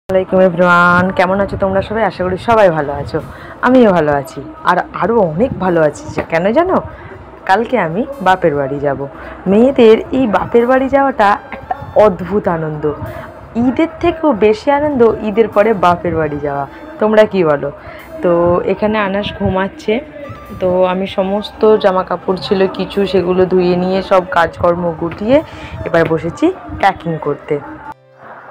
আসসালামাইকুম এভরিওয়ান, কেমন আছো তোমরা সবাই? আশা করি সবাই ভালো আছো। আমিও ভালো আছি, আর আরও অনেক ভালো আছি। যে কেন জানো, কালকে আমি বাপের বাড়ি যাব। মেয়েদের এই বাপের বাড়ি যাওয়াটা একটা অদ্ভুত আনন্দ। ঈদের থেকেও বেশি আনন্দ ঈদের পরে বাপের বাড়ি যাওয়া। তোমরা কি বলো? তো এখানে আনাস ঘুমাচ্ছে। তো আমি সমস্ত জামা কাপড় ছিল কিছু, সেগুলো ধুয়ে নিয়ে সব কাজকর্ম গুটিয়ে এবার বসেছি প্যাকিং করতে।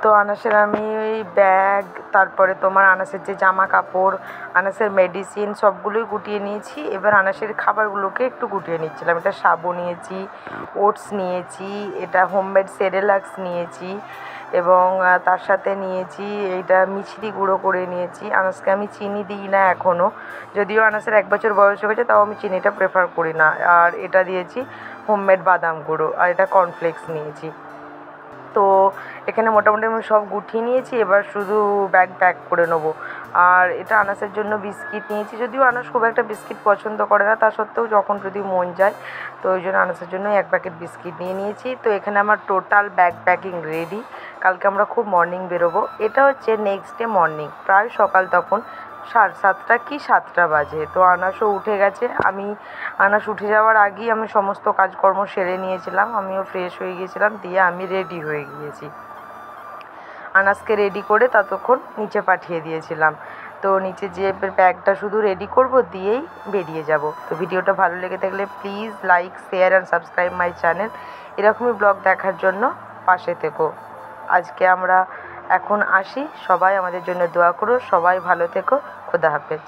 তো আনাসের আমি ওই ব্যাগ, তারপরে তোমার আনাসের যে জামা কাপড়, আনাসের মেডিসিন সবগুলোই গুটিয়ে নিয়েছি। এবার আনাসের খাবারগুলোকে একটু গুটিয়ে নিচ্ছিলাম। এটা সাবু নিয়েছি, ওটস নিয়েছি, এটা হোমমেড সেরেলাক্স নিয়েছি, এবং তার সাথে নিয়েছি এইটা মিছরি গুঁড়ো করে নিয়েছি। আনাসকে আমি চিনি দিই না এখনও, যদিও আনাসের 1 বছর বয়স হয়ে গেছে, তাও আমি চিনিটা প্রেফার করি না। আর এটা দিয়েছি হোমমেড বাদাম গুঁড়ো, আর এটা কর্নফ্লেক্স নিয়েছি। তো এখানে মোটামুটি আমি সব গুছিয়ে নিয়েছি, এবার শুধু ব্যাগ প্যাক করে নেবো। আর এটা আনাসের জন্য বিস্কিট নিয়েছি, যদিও আনাস খুব একটা বিস্কিট পছন্দ করে না, তা সত্ত্বেও যখন যদি মন যায়, তো ওই জন্য আনাসের জন্য 1 প্যাকেট বিস্কিট নিয়ে নিয়েছি। তো এখানে আমার টোটাল ব্যাগ প্যাকিং রেডি। কালকে আমরা খুব মর্নিং বেরোবো। এটা হচ্ছে নেক্সট ডে মর্নিং, প্রায় সকাল তখন 7:30 কি 7টা বাজে। তো আনাসও উঠে গেছে। আনাস উঠে যাওয়ার আগেই আমি সমস্ত কাজকর্ম সেরে নিয়েছিলাম, আমিও ফ্রেশ হয়ে গিয়েছিলাম, দিয়ে আমি রেডি হয়ে গিয়েছি। আনাসকে রেডি করে ততক্ষণ নিচে পাঠিয়ে দিয়েছিলাম। তো নিচে যেয়ে ব্যাগটা শুধু রেডি করব, দিয়েই বেরিয়ে যাব। তো ভিডিওটা ভালো লেগে থাকলে please like, share and subscribe my channel. এরকমই ব্লগ দেখার জন্য পাশে থেকো। আজকে আমরা এখন আসি, সবাই আমাদের জন্য দোয়া করো, সবাই ভালো থেকো। খোদা হাফেজ।